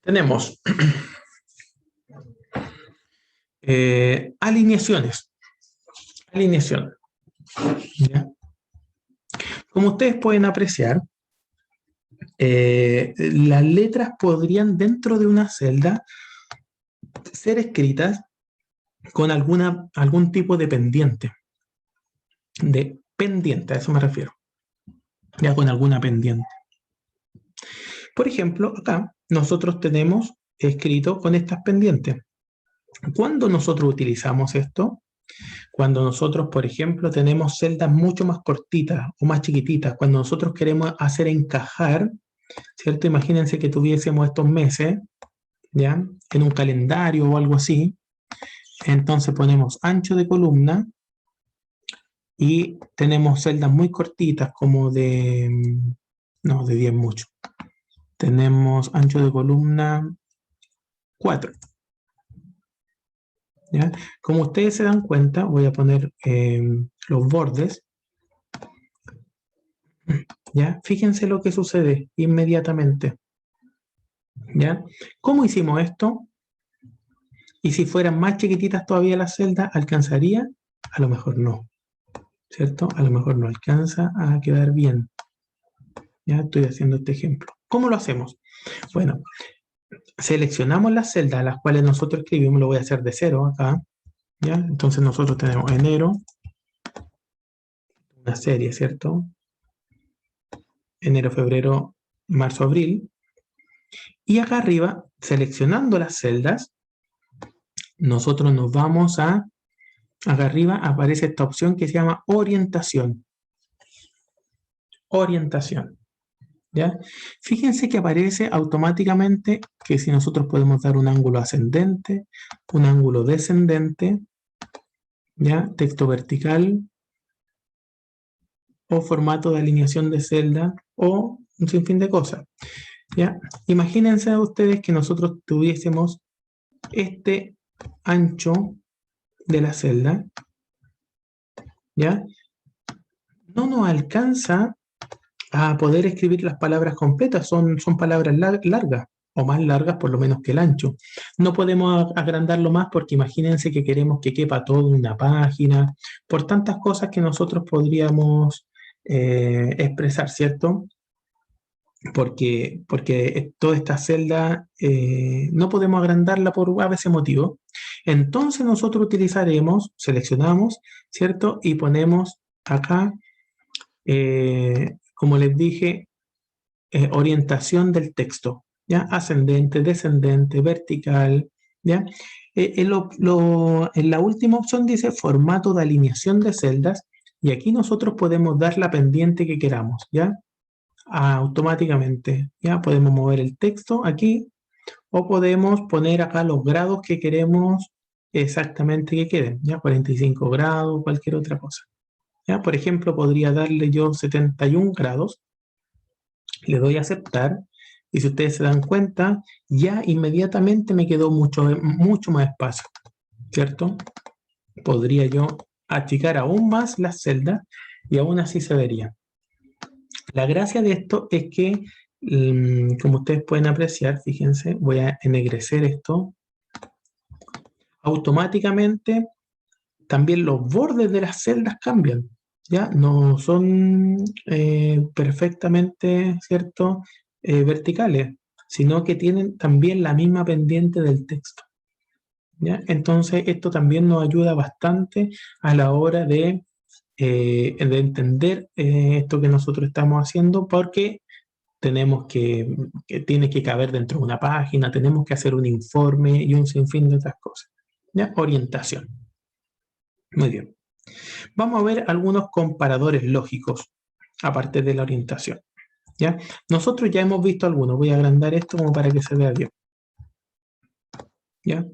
Tenemos alineaciones. Alineación. ¿Ya? Como ustedes pueden apreciar, las letras podrían dentro de una celda ser escritas con algún tipo de pendiente. De pendiente, a eso me refiero. Ya con alguna pendiente. Por ejemplo, acá nosotros tenemos escrito con estas pendientes. ¿Cuándo nosotros utilizamos esto? Cuando nosotros, por ejemplo, tenemos celdas mucho más cortitas o más chiquititas, cuando nosotros queremos hacer encajar, ¿cierto? Imagínense que tuviésemos estos meses, ¿ya? En un calendario o algo así. Entonces ponemos ancho de columna y tenemos celdas muy cortitas, como no, de 10 mucho. Tenemos ancho de columna 4. ¿Ya? Como ustedes se dan cuenta, voy a poner los bordes. ¿Ya? Fíjense lo que sucede inmediatamente. ¿Ya? ¿Cómo hicimos esto? Y si fueran más chiquititas todavía las celdas, ¿alcanzaría? A lo mejor no, ¿cierto? A lo mejor no alcanza a quedar bien. Ya estoy haciendo este ejemplo. ¿Cómo lo hacemos? Bueno, seleccionamos las celdas a las cuales nosotros escribimos, lo voy a hacer de cero acá. ¿Ya? Entonces nosotros tenemos enero, una serie, ¿cierto? Enero, febrero, marzo, abril. Y acá arriba, seleccionando las celdas, nosotros nos vamos a, acá arriba aparece esta opción que se llama orientación. Orientación. ¿Ya? Fíjense que aparece automáticamente que si nosotros podemos dar un ángulo ascendente, un ángulo descendente, ¿ya? Texto vertical, o formato de alineación de celda, o un sinfín de cosas. ¿Ya? Imagínense ustedes que nosotros tuviésemos este ancho de la celda, ¿ya? No nos alcanza a poder escribir las palabras completas, son palabras largas, o más largas por lo menos que el ancho. No podemos agrandarlo más porque imagínense que queremos que quepa toda una página, por tantas cosas que nosotros podríamos expresar, ¿cierto? Porque toda esta celda no podemos agrandarla por a veces motivo. Entonces nosotros utilizaremos, seleccionamos, ¿cierto? Y ponemos acá, como les dije, orientación del texto, ¿ya? Ascendente, descendente, vertical, ¿ya? En la última opción dice formato de alineación de celdas y aquí nosotros podemos dar la pendiente que queramos, ¿ya? Automáticamente, ¿ya? Podemos mover el texto aquí o podemos poner acá los grados que queremos exactamente que queden, ¿ya? 45 grados, cualquier otra cosa, ¿ya? Por ejemplo, podría darle yo 71 grados, le doy a aceptar y si ustedes se dan cuenta, ya inmediatamente me quedó mucho más espacio, ¿cierto? Podría yo achicar aún más las celdas y aún así se vería. La gracia de esto es que, como ustedes pueden apreciar, fíjense, voy a ennegrecer esto, automáticamente también los bordes de las celdas cambian, ¿ya? No son perfectamente, ¿cierto?, verticales, sino que tienen también la misma pendiente del texto, ¿ya? Entonces, esto también nos ayuda bastante a la hora de entender esto que nosotros estamos haciendo, porque tenemos que tiene que caber dentro de una página, tenemos que hacer un informe y un sinfín de otras cosas, ¿ya? Orientación. Muy bien. Vamos a ver algunos comparadores lógicos, aparte de la orientación, ¿ya? Nosotros ya hemos visto algunos. Voy a agrandar esto como para que se vea bien, ¿ya?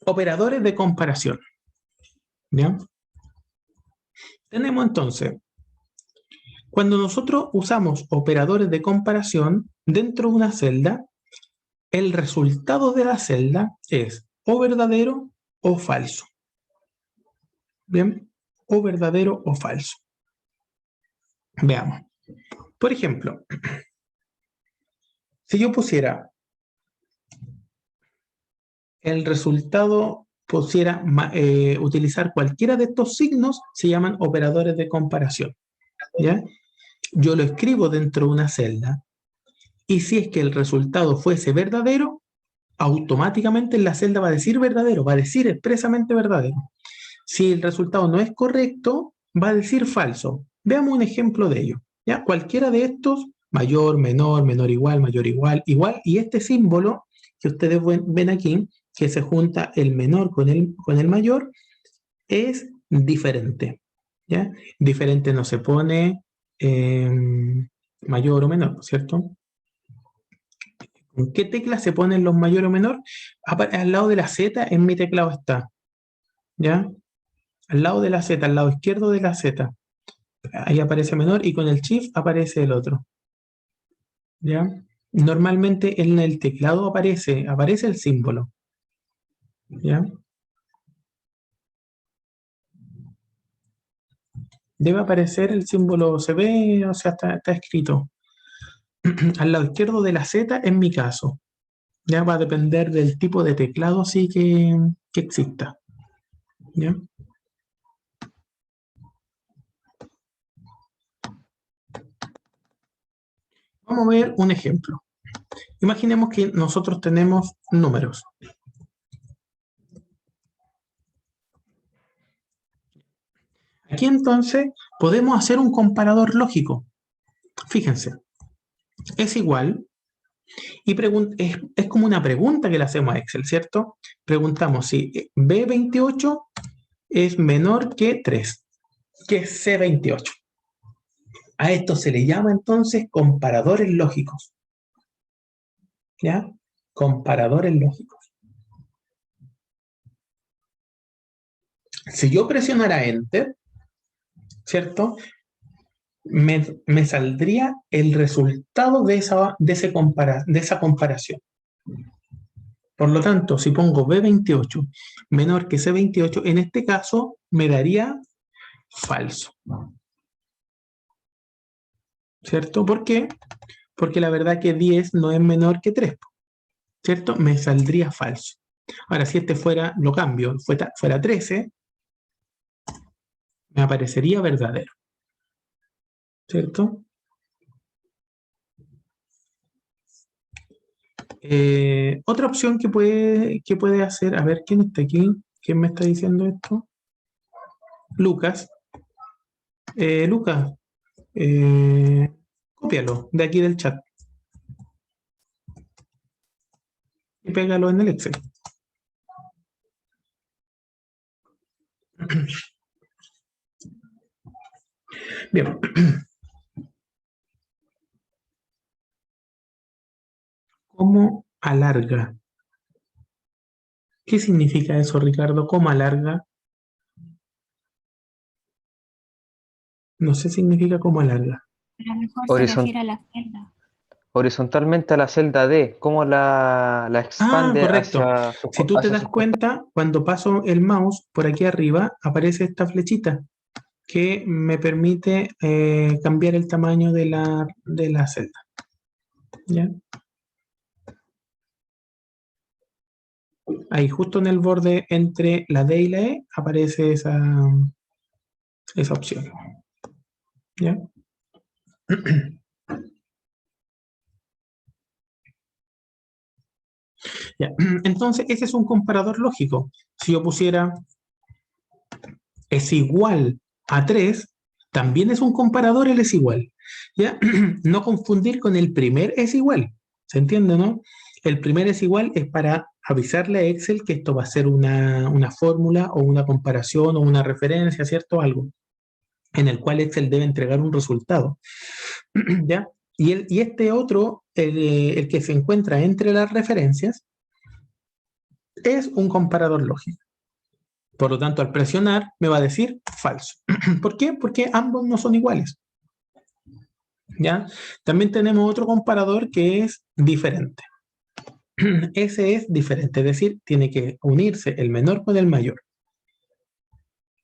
Operadores de comparación, ¿ya? Tenemos entonces, cuando nosotros usamos operadores de comparación dentro de una celda, el resultado de la celda es o verdadero o falso. ¿Bien? O verdadero o falso. Veamos. Por ejemplo, Si yo pusiera el resultado, utilizar cualquiera de estos signos, se llaman operadores de comparación. ¿Ya? Yo lo escribo dentro de una celda y si es que el resultado fuese verdadero, automáticamente en la celda va a decir verdadero, va a decir expresamente verdadero. Si el resultado no es correcto, va a decir falso. Veamos un ejemplo de ello. ¿Ya? Cualquiera de estos, mayor, menor igual, mayor igual, igual, y este símbolo que ustedes ven aquí, que se junta el menor con el mayor, es diferente. ¿Ya? Diferente no se pone mayor o menor, ¿cierto? ¿En qué tecla se ponen los mayor o menor? Al lado de la Z en mi teclado está. ¿Ya? Al lado de la Z, al lado izquierdo de la Z. Ahí aparece menor y con el shift aparece el otro. ¿Ya? Normalmente en el teclado aparece el símbolo. ¿Ya? Debe aparecer el símbolo, se ve, o sea, está escrito. Al lado izquierdo de la Z en mi caso. Ya va a depender del tipo de teclado sí que exista. ¿Ya? Vamos a ver un ejemplo. Imaginemos que nosotros tenemos números. Aquí entonces podemos hacer un comparador lógico. Fíjense, es igual y es como una pregunta que le hacemos a Excel, ¿cierto? Preguntamos si B28 es menor que 3, que es C28. A esto se le llama entonces comparadores lógicos. ¿Ya? Comparadores lógicos. Si yo presionara Enter, ¿cierto? Me saldría el resultado de esa comparación. Por lo tanto, si pongo B28 menor que C28, en este caso me daría falso. ¿Cierto? ¿Por qué? Porque la verdad que 10 no es menor que 3. ¿Cierto? Me saldría falso. Ahora, si este fuera, lo cambio, fuera 13, me aparecería verdadero. ¿Cierto? Otra opción que puede hacer, a ver, ¿quién está aquí? ¿Quién me está diciendo esto? Lucas. Lucas, cópialo de aquí del chat y pégalo en el Excel. Bien. ¿Cómo alarga? ¿Qué significa eso, Ricardo? ¿Cómo alarga? No sé, significa cómo alarga. A lo mejor se Horizon- refiere a la celda. horizontalmente a la celda D, cómo la Ah, expande correcto. hacia Si tú te hacia das sus costados. cuenta, cuando paso el mouse por aquí arriba, aparece esta flechita que me permite cambiar el tamaño de la celda. ¿Ya? Ahí, justo en el borde entre la D y la E, aparece esa opción. ¿Ya? ¿Ya? Entonces, ese es un comparador lógico. Si yo pusiera es igual a 3, también es un comparador el es igual. ¿Ya? No confundir con el primer es igual. ¿Se entiende, no? El primer es igual es para avisarle a Excel que esto va a ser una fórmula o una comparación o una referencia, ¿cierto? Algo en el cual Excel debe entregar un resultado. ¿Ya? Y este otro, el que se encuentra entre las referencias, es un comparador lógico. Por lo tanto, al presionar, me va a decir falso. ¿Por qué? Porque ambos no son iguales. ¿Ya? También tenemos otro comparador que es diferente. Ese es diferente, es decir, tiene que unirse el menor con el mayor.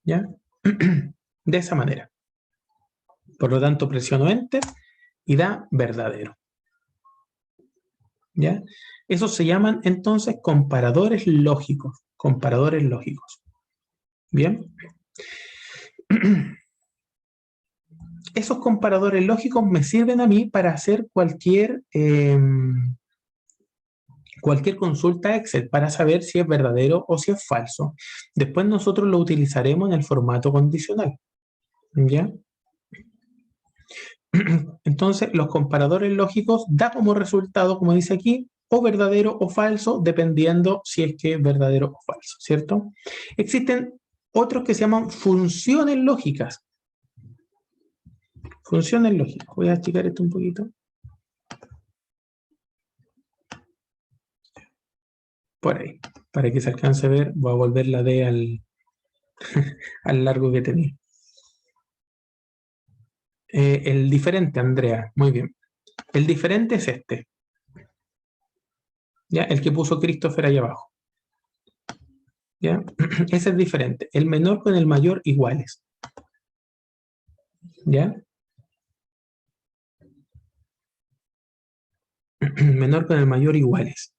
¿Ya? De esa manera. Por lo tanto, presiono Enter y da verdadero. ¿Ya? Esos se llaman entonces comparadores lógicos. Comparadores lógicos. ¿Bien? Esos comparadores lógicos me sirven a mí para hacer cualquier consulta Excel para saber si es verdadero o si es falso. Después nosotros lo utilizaremos en el formato condicional. ¿Ya? Entonces, los comparadores lógicos da como resultado, como dice aquí, o verdadero o falso, dependiendo si es que es verdadero o falso, ¿cierto? Existen otros que se llaman funciones lógicas. Funciones lógicas. Voy a achicar esto un poquito. Por ahí. Para que se alcance a ver, voy a volver la D al largo que tenía. El diferente, Andrea. Muy bien. El diferente es este. ¿Ya? El que puso Christopher ahí abajo. ¿Ya? Ese es diferente. El menor con el mayor iguales. ¿Ya? Menor con el mayor iguales.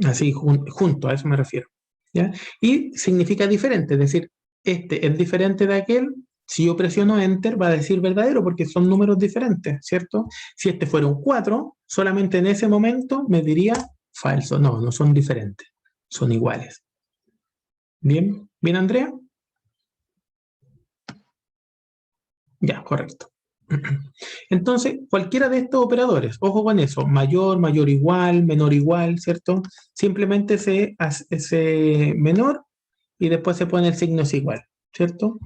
Así, junto, a eso me refiero. ¿Ya? Y significa diferente, es decir, este es diferente de aquel. Si yo presiono Enter, va a decir verdadero porque son números diferentes, ¿cierto? Si este fuera un 4, solamente en ese momento me diría falso. No, no son diferentes, son iguales. ¿Bien? ¿Bien, Andrea? Ya, correcto. Entonces, cualquiera de estos operadores, ojo con eso, mayor, mayor igual, menor igual, ¿cierto? Simplemente se hace ese menor y después se pone el signo es igual, ¿cierto?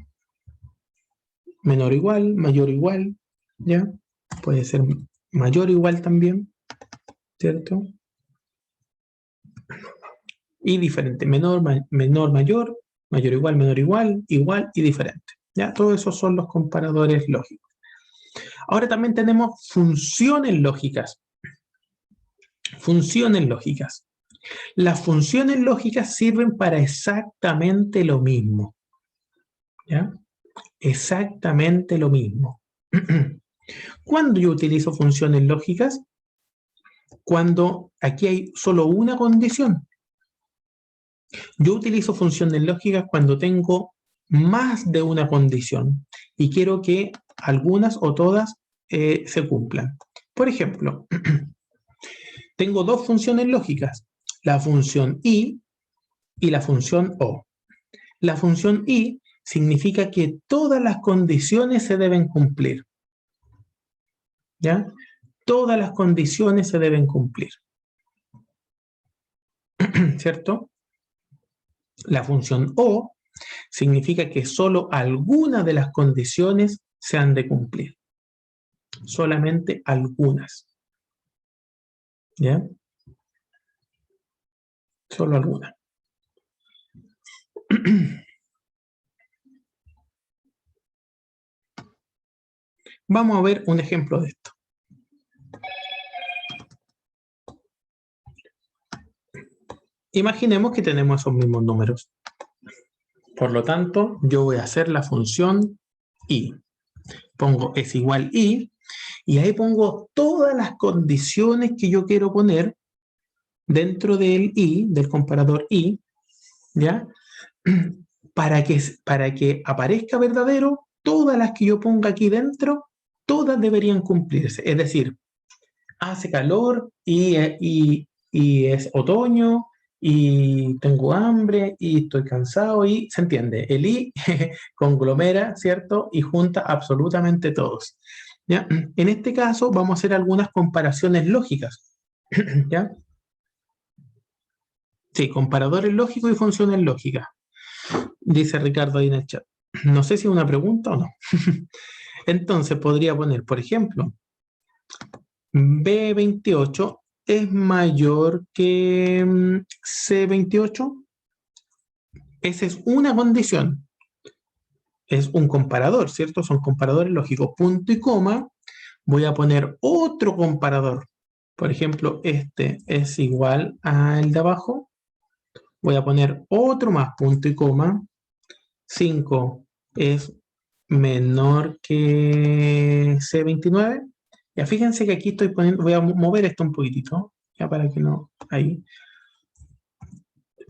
Menor igual, mayor igual, ¿ya? Puede ser mayor igual también, ¿cierto? Y diferente, menor, menor, mayor, mayor igual, menor igual, igual y diferente, ¿ya? Todos esos son los comparadores lógicos. Ahora también tenemos funciones lógicas. Funciones lógicas. Las funciones lógicas sirven para exactamente lo mismo. ¿Ya? Exactamente lo mismo. ¿Cuándo yo utilizo funciones lógicas? Cuando aquí hay solo una condición. Yo utilizo funciones lógicas cuando tengo más de una condición y quiero que algunas o todas se cumplan. Por ejemplo, tengo dos funciones lógicas, la función i y la función o. La función i significa que todas las condiciones se deben cumplir. ¿Ya? Todas las condiciones se deben cumplir. ¿Cierto? La función o significa que solo algunas de las condiciones se han de cumplir. Solamente algunas. ¿Ya? Solo algunas. Vamos a ver un ejemplo de esto. Imaginemos que tenemos esos mismos números. Por lo tanto, yo voy a hacer la función i. Pongo es igual i, y ahí pongo todas las condiciones que yo quiero poner dentro del i, del comparador i, ¿ya? Para que aparezca verdadero, todas las que yo ponga aquí dentro, todas deberían cumplirse. Es decir, hace calor y es otoño y tengo hambre y estoy cansado y se entiende. El i conglomera, ¿cierto? Y junta absolutamente todos. ¿Ya? En este caso vamos a hacer algunas comparaciones lógicas. ¿Ya? Sí, comparadores lógicos y funciones lógicas. Dice Ricardo ahí en el chat. No sé si es una pregunta o no. Entonces podría poner, por ejemplo, B28 es mayor que C28. Esa es una condición. Es un comparador, ¿cierto? Son comparadores lógicos. Punto y coma. Voy a poner otro comparador. Por ejemplo, este es igual al de abajo. Voy a poner otro más, punto y coma. 5 es menor que C29. Ya fíjense que aquí estoy poniendo, voy a mover esto un poquitito, ya para que no, ahí.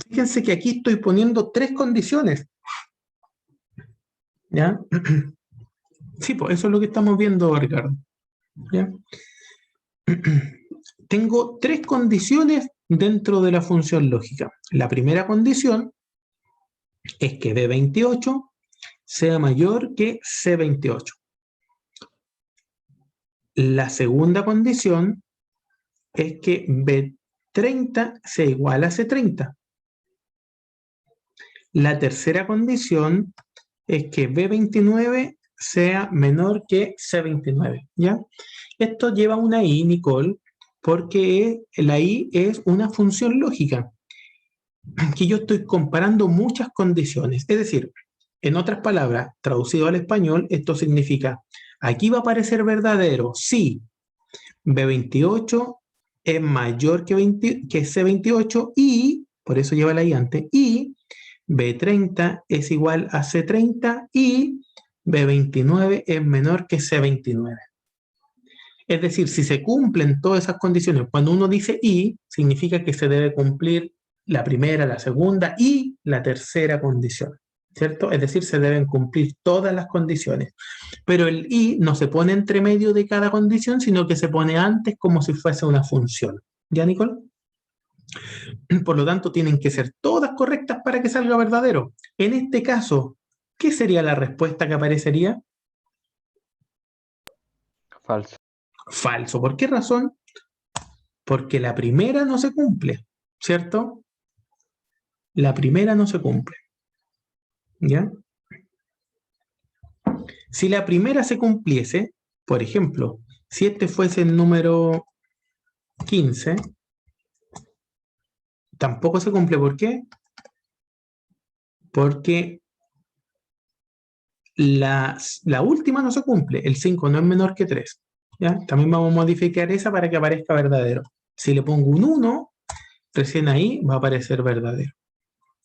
Fíjense que aquí estoy poniendo 3 condiciones, ¿ya? Sí, pues eso es lo que estamos viendo, Ricardo, ¿ya? Tengo 3 condiciones dentro de la función lógica. La primera condición es que B28 sea mayor que C28. La segunda condición es que B30 sea igual a C30. La tercera condición es que B29 sea menor que C29, ¿ya? Esto lleva una I, Nicole, porque la I es una función lógica, que yo estoy comparando muchas condiciones. Es decir, en otras palabras, traducido al español, esto significa, aquí va a aparecer verdadero si B28 es mayor que C28 y, por eso lleva la I antes, y B30 es igual a C30 y B29 es menor que C29. Es decir, si se cumplen todas esas condiciones, cuando uno dice y, significa que se debe cumplir la primera, la segunda y la tercera condición, ¿cierto? Es decir, se deben cumplir todas las condiciones. Pero el y no se pone entre medio de cada condición, sino que se pone antes como si fuese una función. ¿Ya, Nicole? Por lo tanto, tienen que ser todas correctas para que salga verdadero. En este caso, ¿qué sería la respuesta que aparecería? Falso. Falso. ¿Por qué razón? Porque la primera no se cumple, ¿cierto? La primera no se cumple. ¿Ya? Si la primera se cumpliese, por ejemplo, si este fuese el número 15, tampoco se cumple. ¿Por qué? Porque la última no se cumple. El 5 no es menor que 3. ¿Ya? También vamos a modificar esa para que aparezca verdadero. Si le pongo un 1, recién ahí va a aparecer verdadero.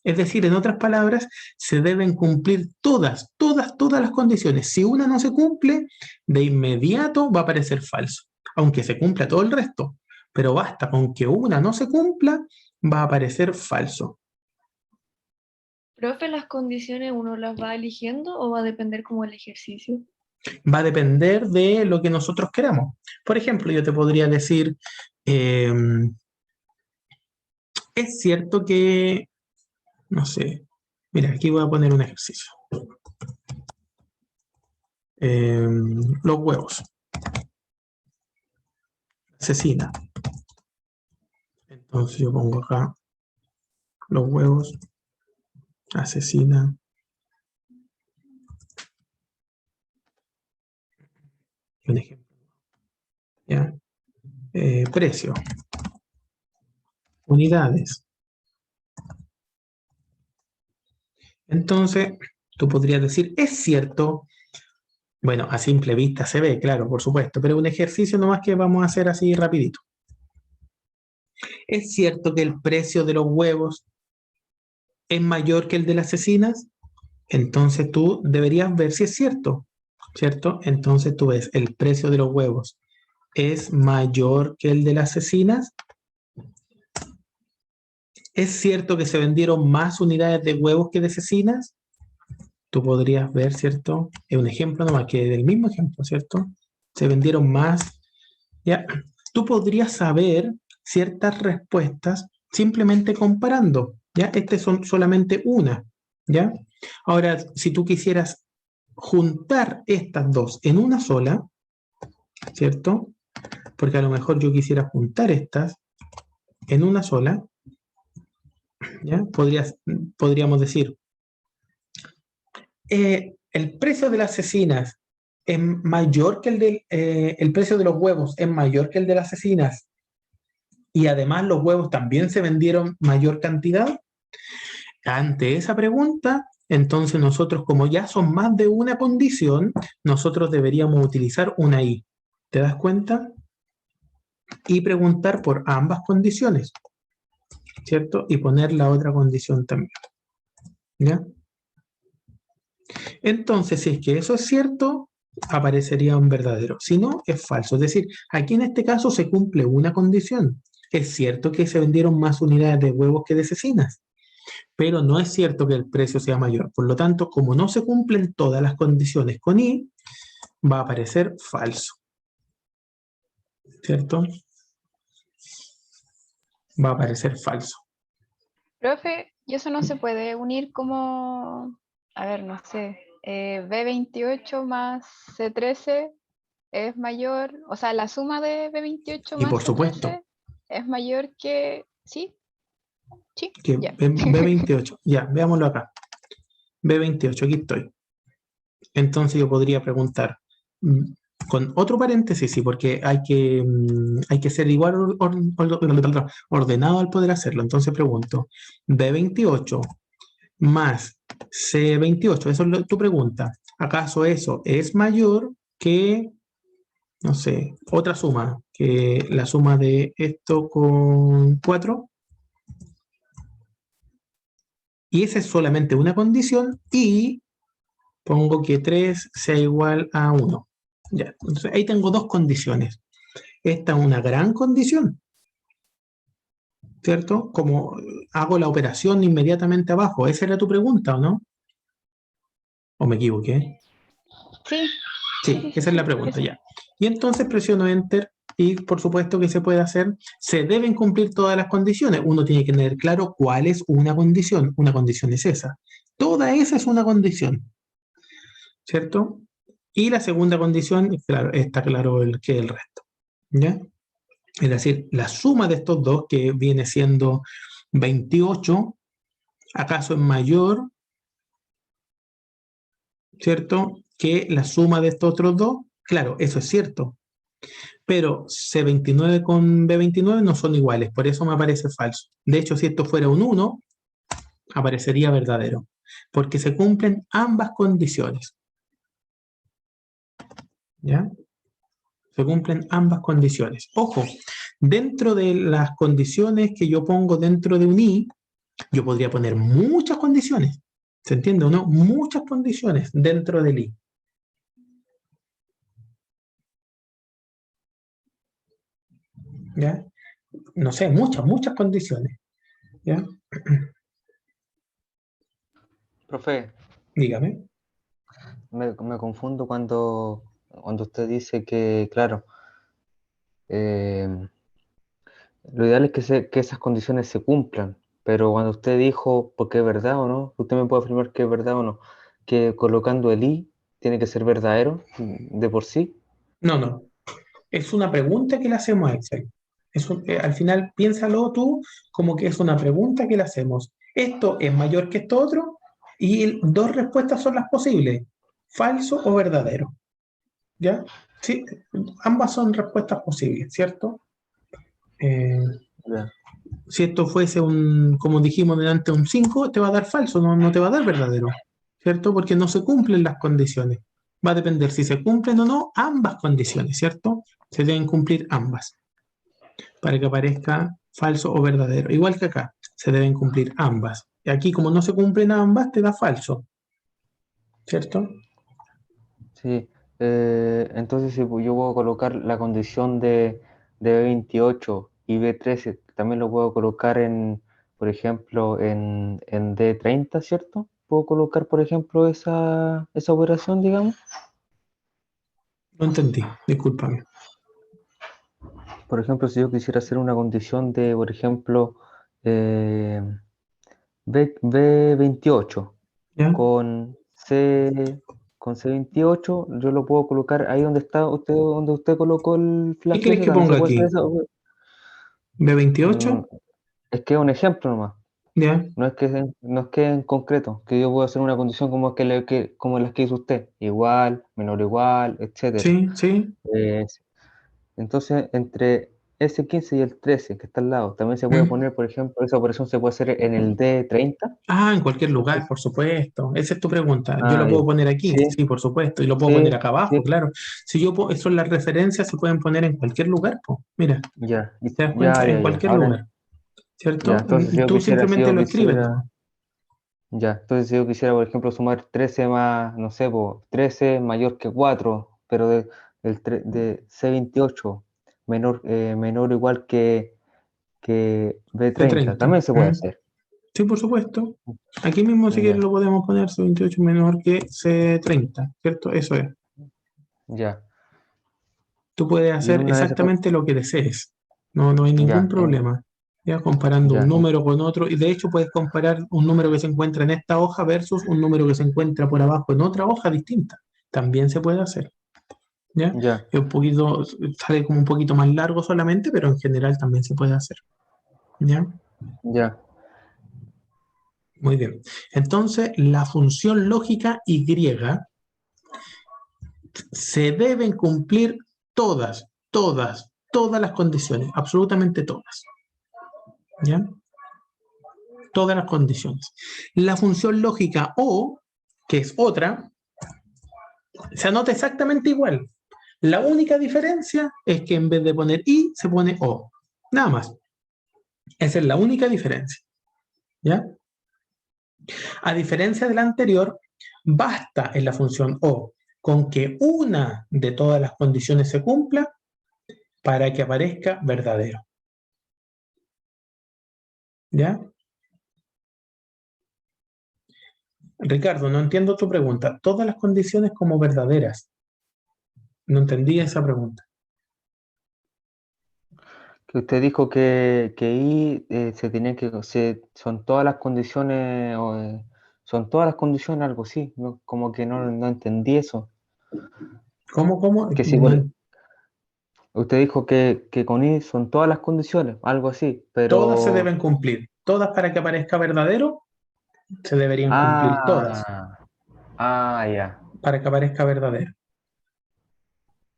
Es decir, en otras palabras, se deben cumplir todas las condiciones. Si una no se cumple, de inmediato va a aparecer falso, aunque se cumpla todo el resto. Pero basta con que una no se cumpla, va a aparecer falso. Profe, ¿las condiciones uno las va eligiendo o va a depender como el ejercicio? Va a depender de lo que nosotros queramos. Por ejemplo, yo te podría decir, es cierto que, no sé, mira, aquí voy a poner un ejercicio. Los huevos. Asesina. Entonces yo pongo acá los huevos, asesina. Un ejemplo. ¿Ya? Precio. Unidades. Entonces, tú podrías decir, es cierto, bueno, a simple vista se ve, claro, por supuesto, pero un ejercicio nomás que vamos a hacer así rapidito. ¿Es cierto que el precio de los huevos es mayor que el de las cecinas? Entonces tú deberías ver si es cierto, ¿cierto? Entonces tú ves, el precio de los huevos es mayor que el de las cecinas. ¿Es cierto que se vendieron más unidades de huevos que de cecinas? Tú podrías ver, ¿cierto? Es un ejemplo nomás que del mismo ejemplo, ¿cierto? Se vendieron más. ¿Ya? Tú podrías saber ciertas respuestas simplemente comparando, ¿ya? Estas son solamente una, ¿ya? Ahora, si tú quisieras juntar estas dos en una sola, ¿cierto? Porque a lo mejor yo quisiera juntar estas en una sola, ¿ya? Podríamos decir, el precio de las cecinas es mayor que el precio de los huevos es mayor que el de las cecinas y además los huevos también se vendieron mayor cantidad. Ante esa pregunta, entonces nosotros, como ya son más de una condición, nosotros deberíamos utilizar una I. ¿Te das cuenta? Y preguntar por ambas condiciones, ¿cierto? Y poner la otra condición también. ¿Ya? Entonces, si es que eso es cierto, aparecería un verdadero. Si no, es falso. Es decir, aquí en este caso se cumple una condición. Es cierto que se vendieron más unidades de huevos que de cecinas, pero no es cierto que el precio sea mayor. Por lo tanto, como no se cumplen todas las condiciones con I, va a aparecer falso. ¿Cierto? Va a aparecer falso. Profe, ¿y eso no se puede unir como, a ver, no sé, B28 más C13 es mayor, o sea, la suma de B28 Y más por supuesto, C13 es mayor que, ¿sí? Sí, que ya. B28, ya, veámoslo acá. B28, aquí estoy. Entonces yo podría preguntar, con otro paréntesis, sí, porque hay que ser igual ordenado al poder hacerlo. Entonces pregunto, B28 más C28, eso es tu pregunta. ¿Acaso eso es mayor que, no sé, otra suma, que la suma de esto con 4? Y esa es solamente una condición y pongo que 3 sea igual a 1. Ya, entonces ahí tengo dos condiciones. Esta es una gran condición, ¿cierto? Como hago la operación inmediatamente abajo. ¿Esa era tu pregunta o no? ¿O me equivoqué? Sí, Sí, esa es la pregunta, eso. ya. Y entonces presiono Enter y por supuesto que se puede hacer. Se deben cumplir todas las condiciones. Uno tiene que tener claro cuál es una condición. Una condición es esa. Toda esa es una condición, ¿cierto? Y la segunda condición, claro, está claro que el resto, ¿ya? Es decir, la suma de estos dos, que viene siendo 28, ¿acaso es mayor, cierto, que la suma de estos otros dos? Claro, eso es cierto. Pero C29 con B29 no son iguales, por eso me aparece falso. De hecho, si esto fuera un 1, aparecería verdadero, porque se cumplen ambas condiciones. ¿Ya? Se cumplen ambas condiciones. Ojo, dentro de las condiciones que yo pongo dentro de un I, yo podría poner muchas condiciones. ¿Se entiende o no? Muchas condiciones dentro del I. ¿Ya? No sé, muchas condiciones. ¿Ya? Profe, Dígame. me confundo cuando usted dice que, claro, eh, lo ideal es que esas condiciones se cumplan, pero cuando usted dijo, porque es verdad o no, usted me puede afirmar que es verdad o no, que colocando el i tiene que ser verdadero de por sí. No, no. Es una pregunta que le hacemos a Excel. Al final, piénsalo tú como que es una pregunta que le hacemos. ¿Esto es mayor que esto otro? Y dos respuestas son las posibles. Falso o verdadero. ¿Ya? Sí, ambas son respuestas posibles, ¿cierto? Eh, Ya. si esto fuese como dijimos delante, un 5 te va a dar falso, no te va a dar verdadero, ¿cierto? Porque no se cumplen las condiciones. Va a depender si se cumplen o no ambas condiciones, ¿cierto? Se deben cumplir ambas para que aparezca falso o verdadero. Igual que acá, se deben cumplir ambas. Y aquí, como no se cumplen ambas, te da falso, ¿cierto? Sí, entonces si yo puedo colocar la condición de B28 y B13, también lo puedo colocar por ejemplo, en D30, ¿cierto? ¿Puedo colocar, por ejemplo, esa operación, digamos? No entendí, discúlpame. Por ejemplo, si yo quisiera hacer una condición de, por ejemplo, eh, B28 ¿Ya? con C, con C28, yo lo puedo colocar ahí donde usted colocó la ¿Qué quieres flecha, que también se ponga puede hacer aquí? esa. ¿B28? Mm, Es que es un ejemplo nomás, ¿Ya? no es que en concreto, que yo puedo hacer una condición como las que hizo usted, igual, menor o igual, etcétera. Sí, sí. Eh, entonces, entre ese 15 y el 13 que está al lado, también se puede Mm. poner, por ejemplo, esa operación se puede hacer en el D30. Ah, en cualquier lugar, Entonces, por supuesto. Esa es tu pregunta. Yo lo ah, ya. puedo poner aquí, Sí, sí, por supuesto. Y lo puedo poner sí, acá abajo, sí, claro. Si son las referencias, se pueden poner en cualquier lugar, po. Mira, ya, ¿te das ya, cuenta? En ya, ya. cualquier Ahora, lugar, ya, ¿cierto? entonces si yo Tú quisiera, si simplemente yo lo escribes quisiera, nomás. Ya, entonces si yo quisiera, por ejemplo, sumar 13 más, no sé, po, 13 mayor que 4, pero de C28 menor o igual que B30, C30. también se puede hacer. Sí, por supuesto. Aquí mismo, si quieres, Ya, lo podemos poner C28 menor que C30, ¿cierto? Eso es. ya. Tú puedes Y en hacer una de esas, exactamente lo que desees. No, no hay ningún ya, problema. Ya comparando un ya, número con otro. Y de hecho puedes comparar un número que se encuentra en esta hoja versus un número que se encuentra por abajo en otra hoja distinta. También se puede hacer. ¿Ya? ya, Es un poquito, sale como un poquito más largo solamente, pero en general también se puede hacer. ¿Ya? ya. Muy bien. Entonces, la función lógica Y se deben cumplir todas las condiciones, absolutamente todas. ¿Ya? Todas las condiciones. La función lógica O, que es otra, se anota exactamente igual. La única diferencia es que en vez de poner I, se pone O. Nada más. Esa es la única diferencia. ¿Ya? A diferencia de la anterior, basta en la función O con que una de todas las condiciones se cumpla para que aparezca verdadero. ¿Ya? Ricardo, no entiendo tu pregunta. Todas las condiciones como verdaderas. No entendí esa pregunta. Que usted dijo que ahí se tenía son todas las condiciones, son todas las condiciones, algo así, como que no entendí eso. ¿Cómo? Que si No, usted dijo que con I son todas las condiciones, algo así, todas se pero... deben cumplir. Todas para que aparezca verdadero, se deberían cumplir todas Ah, ah, ya. para que aparezca verdadero.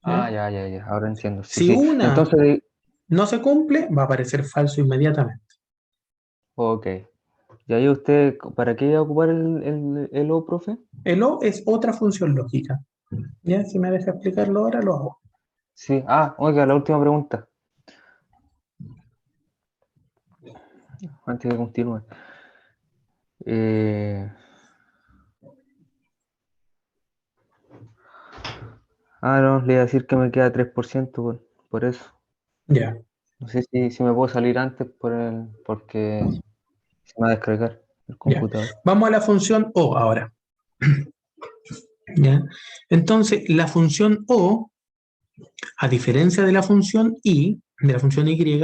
¿Ya? Ya, ahora entiendo. Sí, Si sí. una Entonces, no se cumple, va a aparecer falso inmediatamente. ok. ¿Y ahí usted, para qué iba a ocupar el O, profe? El O es otra función lógica. ¿Ya? Si me deja explicarlo ahora, lo hago. Sí. Ah, oiga, la última pregunta, antes de continuar. Eh, no, le iba a decir que me queda 3% por eso. Ya. No sé si me puedo salir antes porque se me va a descargar el Ya. computador. Vamos a la función O ahora. ¿Ya? Entonces, la función O, a diferencia de la función Y, de la función Y,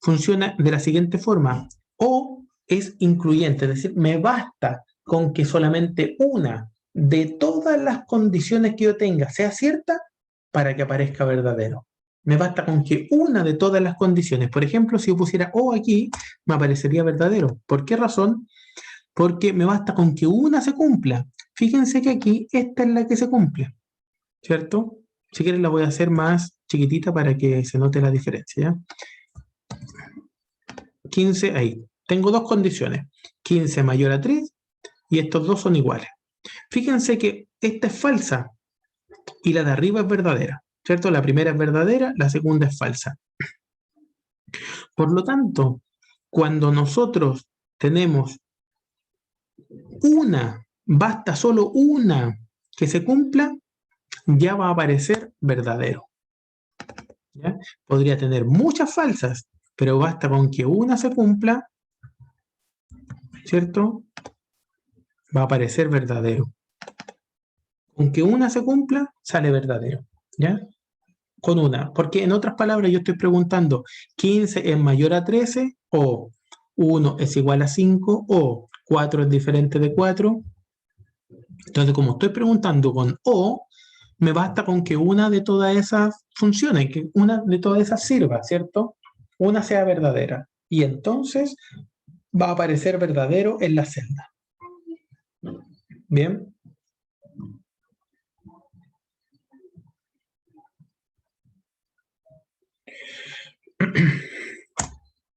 funciona de la siguiente forma. O es incluyente, es decir, me basta con que solamente una de todas las condiciones que yo tenga sea cierta para que aparezca verdadero. Me basta con que una de todas las condiciones, por ejemplo, si yo pusiera O aquí, me aparecería verdadero. ¿Por qué razón? Porque me basta con que una se cumpla. Fíjense que aquí esta es la que se cumple, ¿cierto? Si quieren la voy a hacer más chiquitita para que se note la diferencia, ¿ya? 15 ahí. Tengo dos condiciones. 15 mayor a 3 y estos dos son iguales. Fíjense que esta es falsa y la de arriba es verdadera, ¿cierto? La primera es verdadera, la segunda es falsa. Por lo tanto, cuando nosotros tenemos una, basta solo una que se cumpla, ya va a aparecer verdadero. ¿Ya? Podría tener muchas falsas, pero basta con que una se cumpla, ¿cierto? Va a aparecer verdadero. Con que una se cumpla, sale verdadero. ¿Ya? Con una. Porque en otras palabras yo estoy preguntando, 15 es mayor a 13 o 1 es igual a 5 o 4 es diferente de 4. Entonces, como estoy preguntando con o, me basta con que una de todas esas funcione, que una de todas esas sirva, ¿cierto? Una sea verdadera. Y entonces va a aparecer verdadero en la celda. Bien.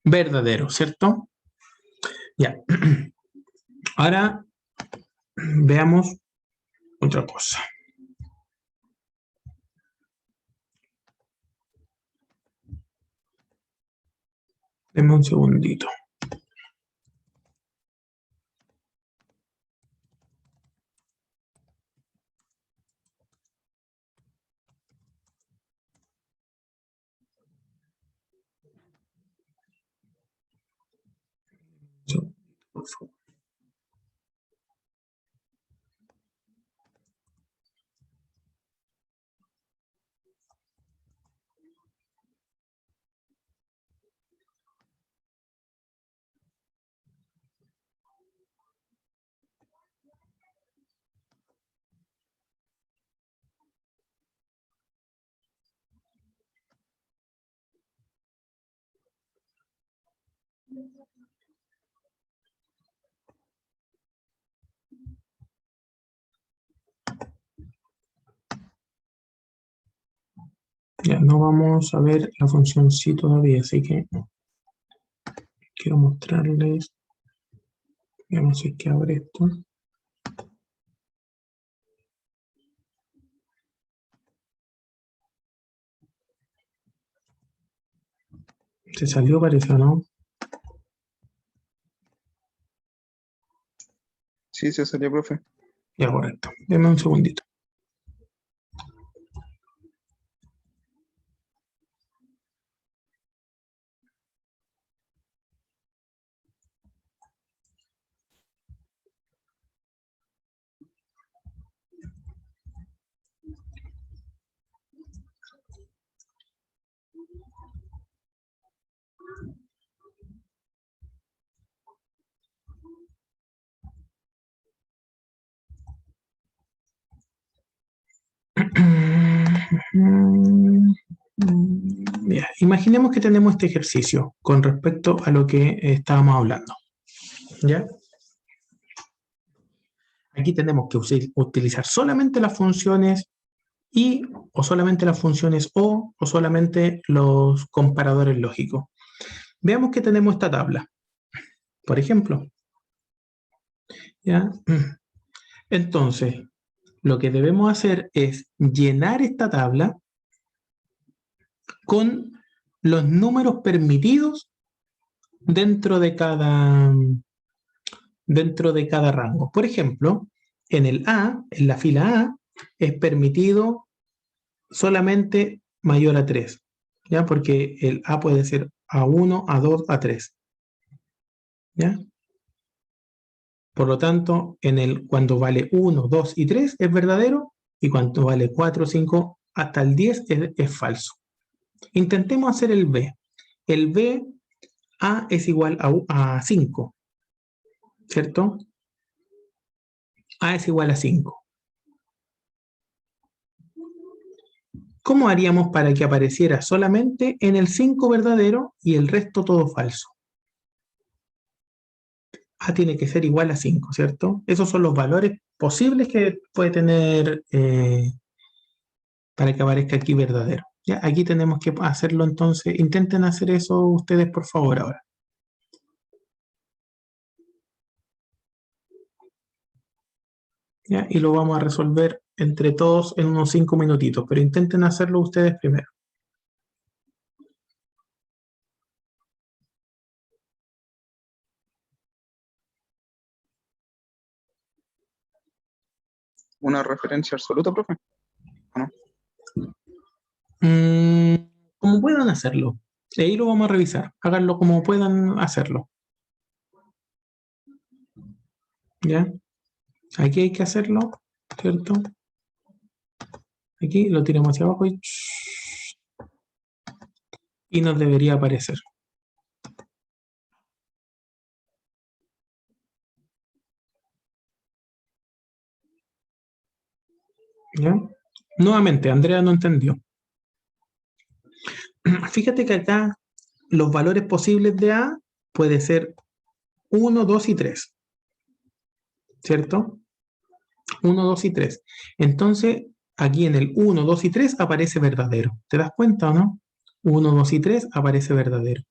Verdadero, ¿cierto? Ya. Ahora veamos otra cosa. Deme un segundito. por favor. Ya, no vamos a ver la función sí todavía, así que quiero mostrarles. Veamos si es que abre esto. Se salió, parece, ¿no? Sí, se salió, profe. Ya, correcto. Denme un segundito. Ya, imaginemos que tenemos este ejercicio con respecto a lo que estábamos hablando. ¿Ya? Aquí tenemos que utilizar solamente las funciones y, o solamente las funciones o solamente los comparadores lógicos. Veamos que tenemos esta tabla. Por ejemplo. ¿Ya? Entonces, lo que debemos hacer es llenar esta tabla con los números permitidos dentro de cada rango. Por ejemplo, en el A, en la fila A, es permitido solamente mayor a 3, ¿ya? Porque el A puede ser A1, A2, A3, ¿ya? Por lo tanto, cuando vale 1, 2 y 3 es verdadero, y cuando vale 4, 5, hasta el 10 es falso. Intentemos hacer el B. El B, A es igual a 5, ¿cierto? A es igual a 5. ¿Cómo haríamos para que apareciera solamente en el 5 verdadero y el resto todo falso? A tiene que ser igual a 5, ¿cierto? Esos son los valores posibles que puede tener para que aparezca aquí verdadero. ¿Ya? Aquí tenemos que hacerlo entonces. Intenten hacer eso ustedes, por favor, ahora. ¿Ya? Y lo vamos a resolver entre todos en unos 5 minutitos, pero intenten hacerlo ustedes primero. ¿Una referencia absoluta, profe? ¿O no? Como puedan hacerlo. Ahí lo vamos a revisar. Háganlo como puedan hacerlo. ¿Ya? Aquí hay que hacerlo, ¿cierto? Aquí lo tiramos hacia abajo y nos debería aparecer. ¿Ya? Nuevamente, Andrea no entendió. Fíjate que acá los valores posibles de A puede ser 1, 2 y 3. ¿Cierto? 1, 2 y 3. Entonces, aquí en el 1, 2 y 3 aparece verdadero. ¿Te das cuenta o no? 1, 2 y 3 aparece verdadero.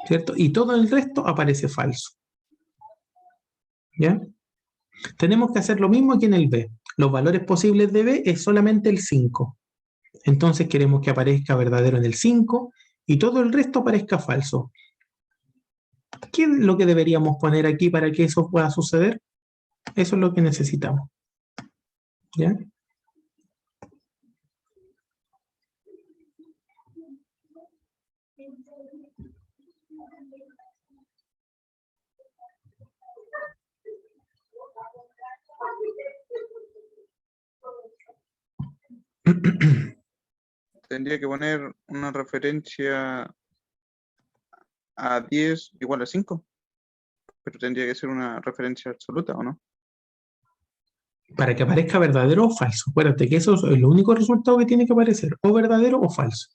¿Cierto? Y todo el resto aparece falso. ¿Ya? Tenemos que hacer lo mismo aquí en el B. Los valores posibles de B es solamente el 5. Entonces queremos que aparezca verdadero en el 5 y todo el resto aparezca falso. ¿Qué es lo que deberíamos poner aquí para que eso pueda suceder? Eso es lo que necesitamos. ¿Ya? Tendría que poner una referencia a 10 igual a 5, pero tendría que ser una referencia absoluta, ¿o no? Para que aparezca verdadero o falso. Acuérdate que eso es el único resultado que tiene que aparecer, o verdadero o falso.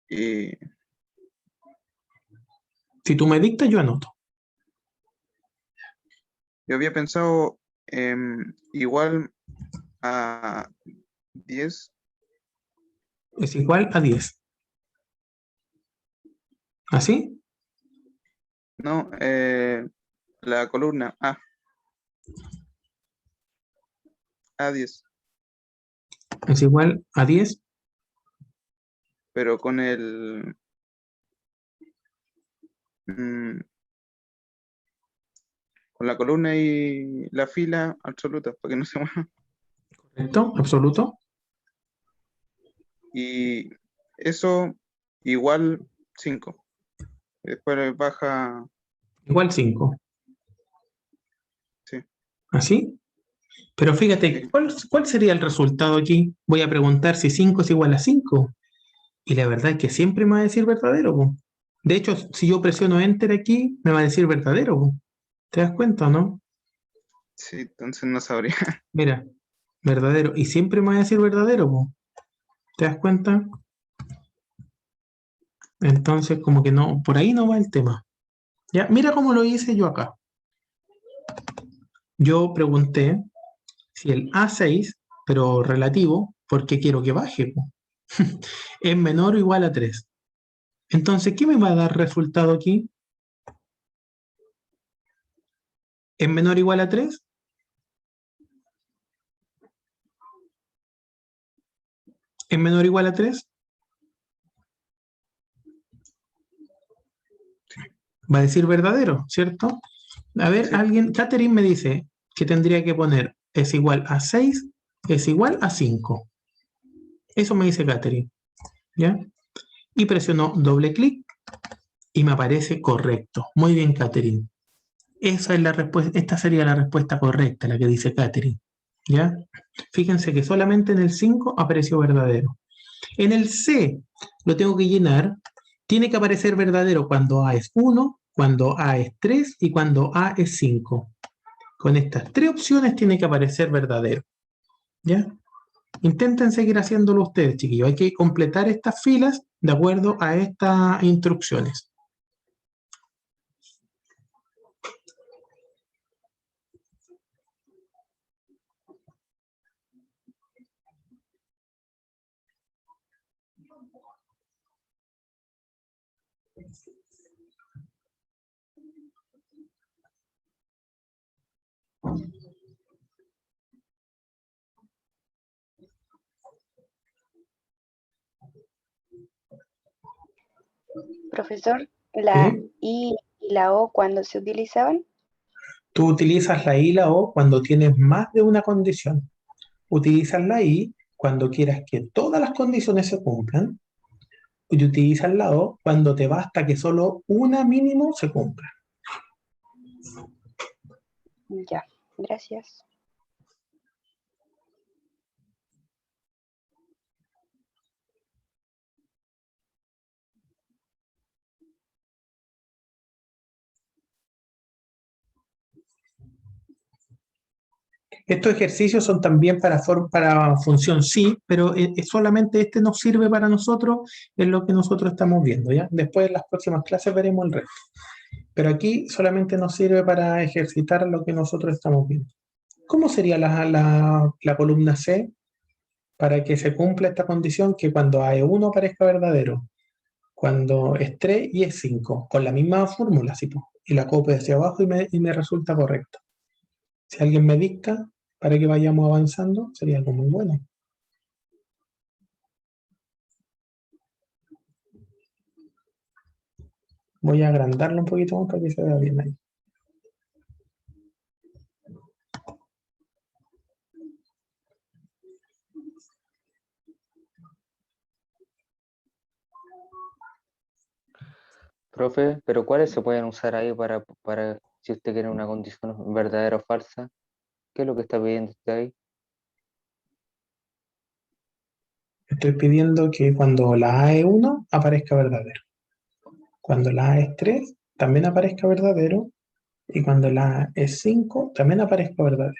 Y Si tú me dictas, yo anoto. yo había pensado igual a 10, Es igual a 10. ¿Así? no, la columna a 10, Es igual a 10. pero con el mm, con la columna y la fila absoluta, para que no se mueva. ¿Correcto? Absoluto. Y eso igual 5. Después baja, Igual 5. sí, ¿Así? Pero fíjate, sí. ¿cuál sería el resultado aquí? Voy a preguntar si 5 es igual a 5. Y la verdad es que siempre me va a decir verdadero, po. De hecho, si yo presiono Enter aquí, me va a decir verdadero, po. ¿Te das cuenta, o no? Sí, entonces no sabría. Mira, verdadero. Y siempre me va a decir verdadero, po. ¿Te das cuenta? Entonces, como que no, por ahí no va el tema. Ya, mira cómo lo hice yo acá. Yo pregunté si el A6, pero relativo, porque quiero que baje, po, es menor o igual a 3. Entonces, ¿qué me va a dar resultado aquí? ¿Es menor o igual a 3? ¿Es menor o igual a 3? Va a decir verdadero, ¿cierto? A ver, Sí, alguien, Catherine me dice que tendría que poner es igual a 6, es igual a 5. Eso me dice Catherine, ¿ya? Y presionó doble clic y me aparece correcto. Muy bien, Catherine. Esa es la respuesta, esta sería la respuesta correcta, la que dice Catherine, ¿ya? Fíjense que solamente en el 5 apareció verdadero. En el C lo tengo que llenar. Tiene que aparecer verdadero cuando A es 1, cuando A es 3 y cuando A es 5. Con estas tres opciones tiene que aparecer verdadero. ¿Ya? Intenten seguir haciéndolo ustedes, chiquillos. Hay que completar estas filas de acuerdo a estas instrucciones. Profesor, la ¿Sí? I y la O cuando se utilizaban. Tú utilizas la I y la O cuando tienes más de una condición. Utilizas la I cuando quieras que todas las condiciones se cumplan y utilizas la O cuando te basta que solo una mínimo se cumpla. Ya, gracias. Estos ejercicios son también para función sí, pero solamente este nos sirve para nosotros, es lo que nosotros estamos viendo, ¿ya? Después en las próximas clases veremos el resto. Pero aquí solamente nos sirve para ejercitar lo que nosotros estamos viendo. ¿Cómo sería la columna C para que se cumpla esta condición que cuando A es 1 aparezca verdadero, cuando es 3 y es 5, con la misma fórmula, ¿sí? Y la copio hacia abajo y me resulta correcto? Si alguien me dicta para que vayamos avanzando, sería algo muy bueno. Voy a agrandarlo un poquito más para que se vea bien ahí. Profe, pero ¿cuáles se pueden usar ahí para si usted quiere una condición verdadera o falsa? ¿Qué es lo que está pidiendo usted ahí? Estoy pidiendo que cuando la A es 1 aparezca verdadero. Cuando la A es 3 también aparezca verdadero. Y cuando la A es 5 también aparezca verdadero.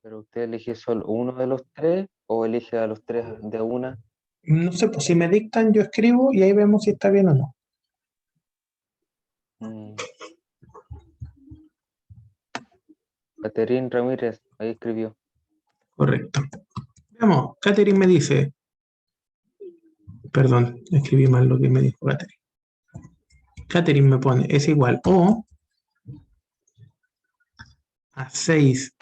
¿Pero usted elige solo uno de los tres o elige a los tres de una? No sé, pues si me dictan yo escribo y ahí vemos si está bien o no. Caterín Ramírez, ahí escribió. Correcto. Veamos, Catherine me dice, perdón, escribí mal lo que me dijo Catherine. Catherine me pone, es igual o a 6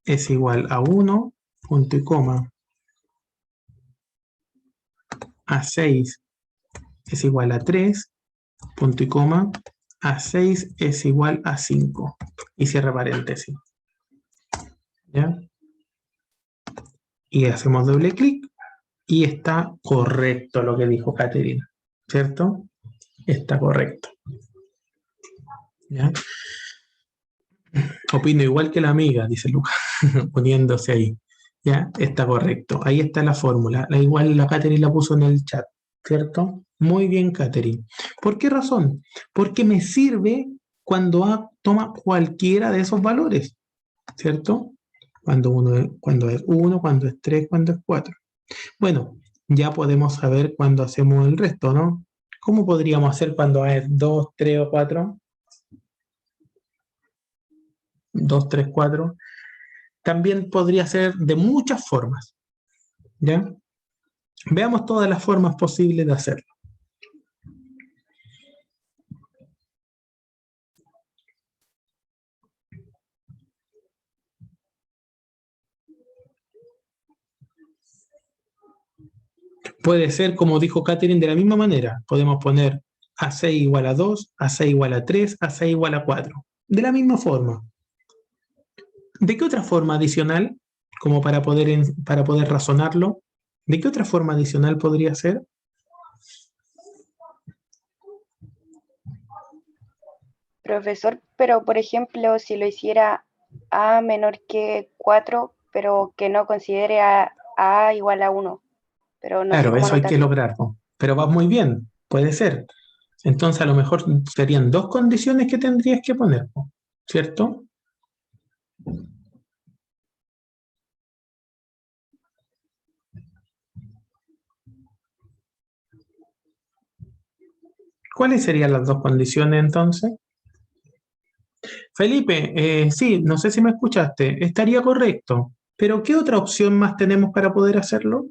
es igual a 1, punto y coma. A 6 es igual a 3, punto y coma. A 6 es igual a 5. Y cierra paréntesis. ¿Ya? Y hacemos doble clic y está correcto lo que dijo Catherine, ¿cierto? Está correcto. ¿Ya? Opino igual que la amiga, dice Lucas, poniéndose ahí. ¿Ya? Está correcto. Ahí está la fórmula. Igual la Catherine la puso en el chat, ¿cierto? Muy bien, Catherine. ¿Por qué razón? Porque me sirve cuando A toma cualquiera de esos valores, ¿cierto? Cuando es 1, cuando es 3, cuando es 4. Bueno, ya podemos saber cuando hacemos el resto, ¿no? ¿Cómo podríamos hacer cuando A es 2, 3 o 4? 2, 3, 4. También podría ser de muchas formas, ¿ya? Veamos todas las formas posibles de hacerlo. Puede ser, como dijo Catherine, de la misma manera. Podemos poner A6 igual a 2, A6 igual a 3, A6 igual a 4. De la misma forma. ¿De qué otra forma adicional, como para poder razonarlo, de qué otra forma adicional podría ser? Profesor, pero por ejemplo, si lo hiciera A menor que 4, pero que no considere a igual a 1, pero no sé Claro, cómo eso hay que anotarlo. lograrlo. Pero va muy bien, puede ser. Entonces, a lo mejor serían dos condiciones que tendrías que poner, ¿cierto? ¿Cuáles serían las dos condiciones entonces? Felipe, sí, no sé si me escuchaste, estaría correcto, pero ¿qué otra opción más tenemos para poder hacerlo?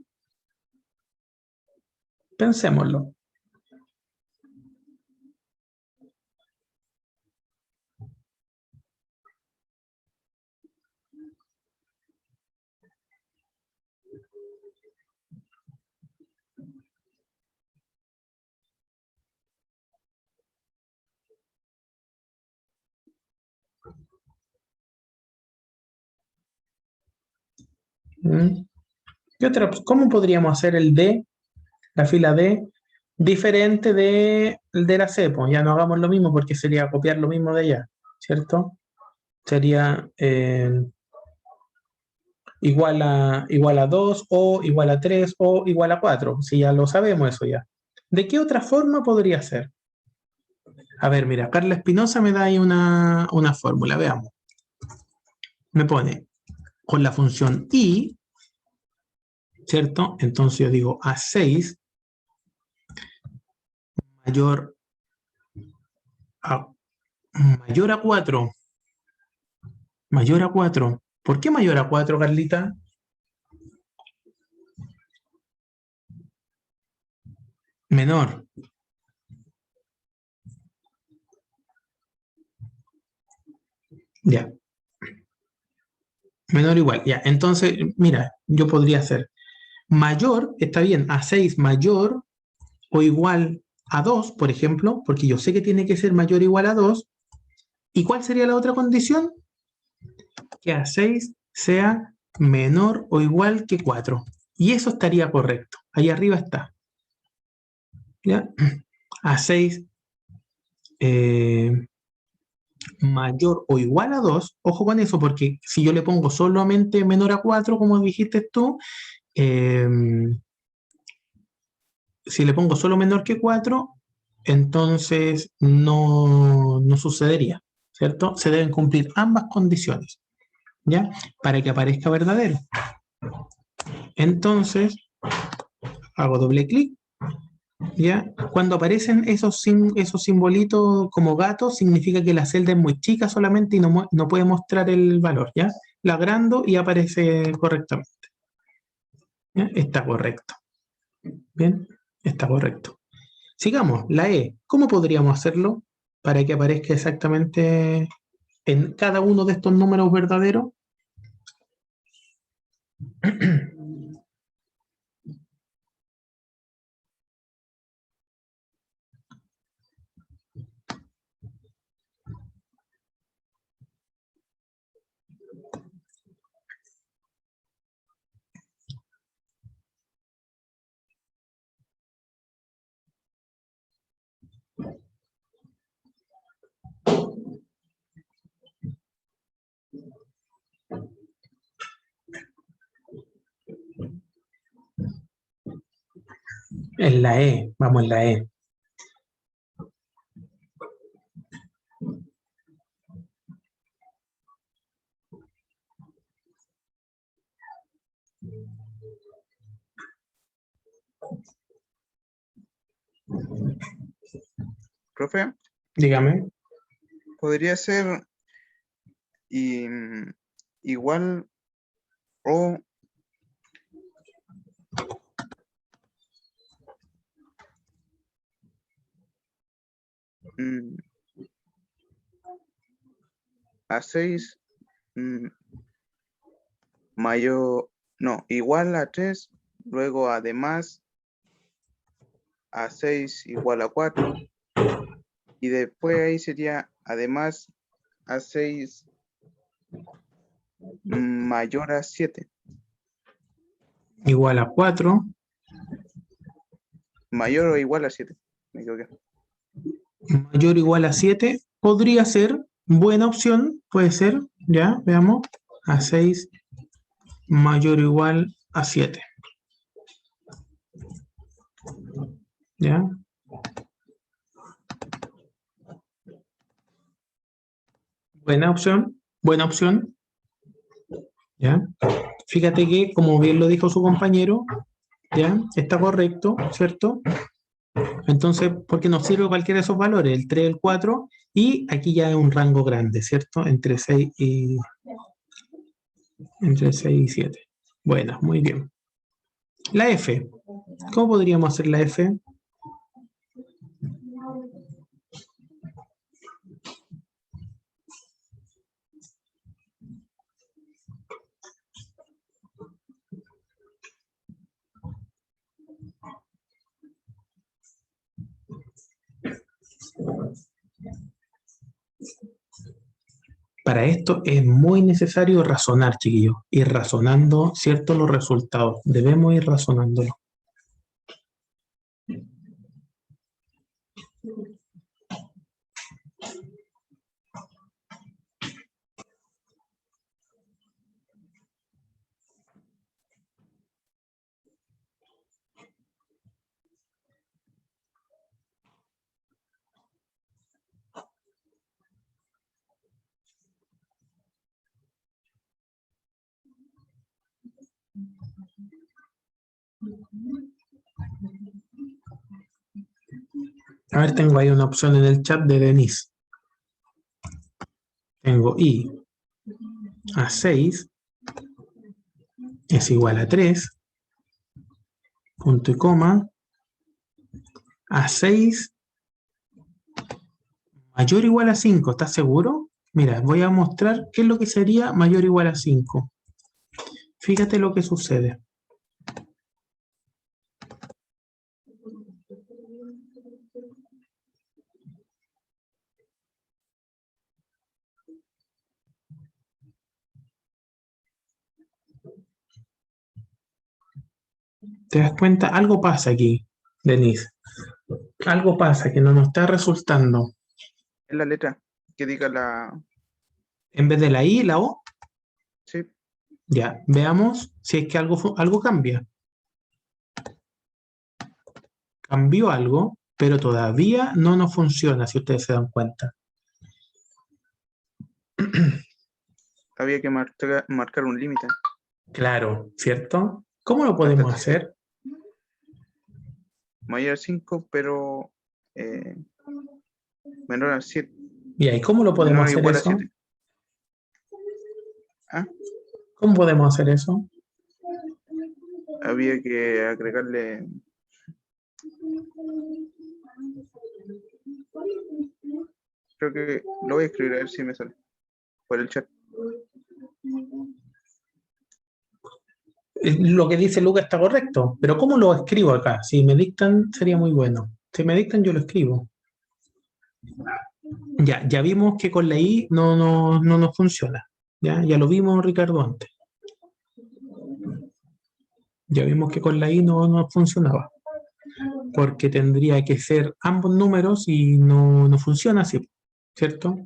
Pensémoslo. ¿Mm? ¿Cómo podríamos hacer el D, la fila D, diferente de la C? Pues ya no hagamos lo mismo porque sería copiar lo mismo de allá, ¿cierto? Sería igual a 2 o igual a 3 o igual a 4, si ya lo sabemos eso ya. ¿De qué otra forma podría ser? A ver, mira, Carla Espinosa me da ahí una fórmula, veamos. Me pone con la función i, ¿cierto? Entonces yo digo A6 mayor a 4. Mayor a 4. ¿Por qué mayor a 4, Carlita? Menor. Ya. Menor o igual. Ya. Entonces, mira, yo podría hacer mayor, está bien, A6 mayor o igual a 2, por ejemplo, porque yo sé que tiene que ser mayor o igual a 2. ¿Y cuál sería la otra condición? Que A6 sea menor o igual que 4. Y eso estaría correcto. Ahí arriba está. ¿Ya? A6 mayor o igual a 2, ojo con eso, porque si yo le pongo solamente menor a 4, como dijiste tú, eh, si le pongo solo menor que 4, entonces no sucedería, ¿cierto? Se deben cumplir ambas condiciones, ¿ya? Para que aparezca verdadero. Entonces, hago doble clic, ¿ya? Cuando aparecen esos simbolitos como gatos, significa que la celda es muy chica solamente y no puede mostrar el valor, ¿ya? La agrando y aparece correctamente. ¿Ya? Está correcto. Bien, está correcto. Sigamos, la E. ¿Cómo podríamos hacerlo para que aparezca exactamente en cada uno de estos números verdaderos? En la E, vamos en la E. Profe, Dígame. podría ser igual o mm, a 6 mayor, no, igual a 3, luego además a 6 igual a 4, y después ahí sería además a 6 mayor a 7, Igual a 4. mayor o igual a 7, me equivoqué. Mayor o igual a 7. Podría ser buena opción. Puede ser. Ya, veamos. A 6 mayor o igual a 7. ¿Ya? Buena opción. Buena opción. ¿Ya? Fíjate que, como bien lo dijo su compañero, ¿ya? Está correcto, ¿cierto? Entonces, porque nos sirve cualquiera de esos valores, el 3, el 4, y aquí ya es un rango grande, ¿cierto? Entre 6 y 7. Bueno, muy bien. La F. ¿Cómo podríamos hacer la F? Para esto es muy necesario razonar, chiquillos, ir razonando, ¿cierto? Los resultados. Debemos ir razonándolo. A ver, tengo ahí una opción en el chat de Denise. Tengo I a 6 es igual a 3, punto y coma, a 6 mayor o igual a 5, ¿estás seguro? Mira, voy a mostrar qué es lo que sería mayor o igual a 5. Fíjate lo que sucede. ¿Te das cuenta? Algo pasa aquí, Denise. Algo pasa que no nos está resultando. Es la letra que diga la... En vez de la I, la O. Sí, Ya, veamos si es que algo cambia. Cambió algo, pero todavía no nos funciona, si ustedes se dan cuenta. había que marcar un límite. Claro, ¿cierto? ¿Cómo lo Hasta podemos que hacer? mayor a 5, pero menor a 7. Y ahí, ¿cómo lo podemos Menor o hacer igual a eso? 7. ¿Ah? ¿Cómo podemos hacer eso? Había que agregarle... Creo que lo voy a escribir a ver si me sale. Por el chat. Lo que dice Luca está correcto, pero ¿cómo lo escribo acá? Si me dictan, sería muy bueno. Si me dictan, yo lo escribo. Ya vimos que con la I no nos funciona. Ya lo vimos, Ricardo, antes. Ya vimos que con la I no nos funcionaba. Porque tendría que ser ambos números y no funciona así, ¿cierto?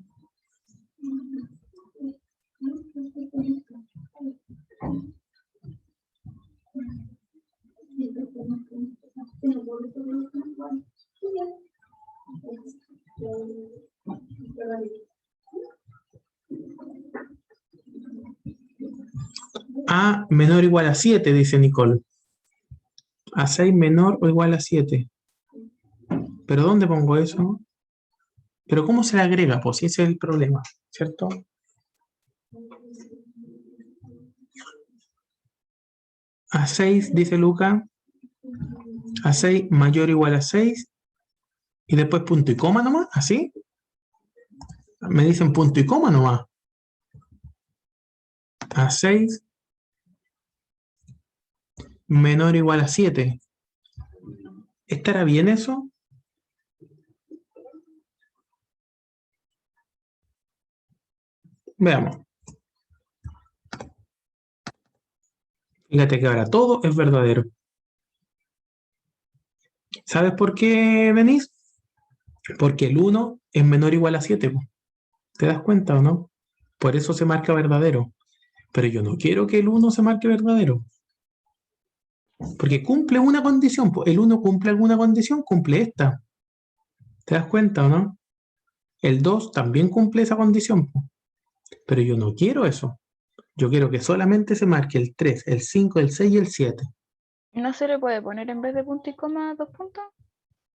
A menor o igual a 7, dice Nicole. A 6 menor o igual a 7. ¿Pero dónde pongo eso? ¿Pero cómo se le agrega? Pues ese es el problema, ¿cierto? A 6, dice Luca. A 6 mayor o igual a 6. Y después punto y coma nomás, ¿así? Me dicen punto y coma nomás. A 6 menor o igual a 7. ¿Estará bien eso? Veamos. Fíjate que ahora todo es verdadero. ¿Sabes por qué, Denise? Porque el 1 es menor o igual a 7. ¿Te das cuenta o no? Por eso se marca verdadero. Pero yo no quiero que el 1 se marque verdadero. Porque cumple una condición. El 1 cumple alguna condición, cumple esta. ¿Te das cuenta o no? El 2 también cumple esa condición. Pero yo no quiero eso. Yo quiero que solamente se marque el 3, el 5, el 6 y el 7. ¿No se le puede poner en vez de punto y coma 2 puntos?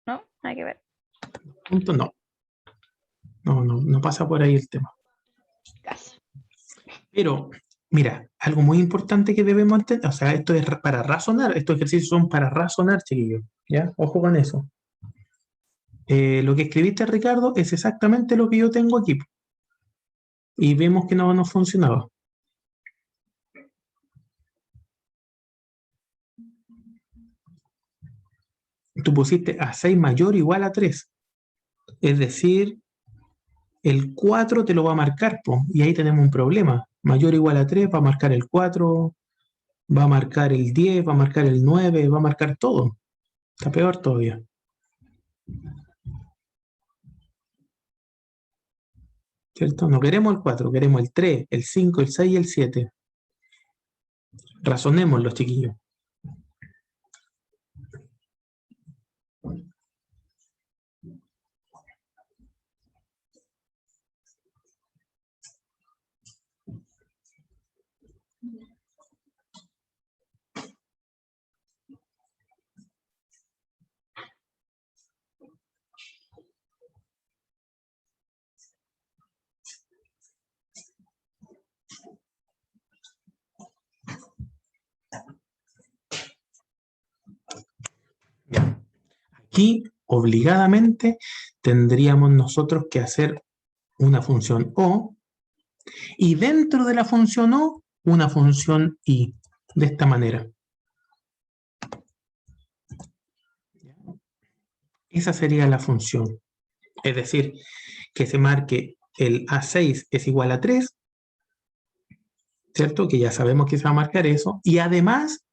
No, hay que ver. Punto no. No pasa por ahí el tema. Casi. Pero, mira, algo muy importante que debemos entender, o sea, esto es para razonar, estos ejercicios son para razonar, chiquillos, ¿ya? Ojo con eso. Lo que escribiste, Ricardo, es exactamente lo que yo tengo aquí. Y vemos que no funcionaba. Tú pusiste a 6 mayor o igual a 3. Es decir, el 4 te lo va a marcar, y ahí tenemos un problema. Mayor o igual a 3 va a marcar el 4, va a marcar el 10, va a marcar el 9, va a marcar todo. Está peor todavía. ¿Cierto? No queremos el 4, queremos el 3, el 5, el 6 y el 7. Razonemos los chiquillos. Aquí, obligadamente, tendríamos nosotros que hacer una función O y dentro de la función O, una función I, de esta manera. Esa sería la función. Es decir, que se marque el A6 es igual a 3, ¿cierto? Que ya sabemos que se va a marcar eso. Y además,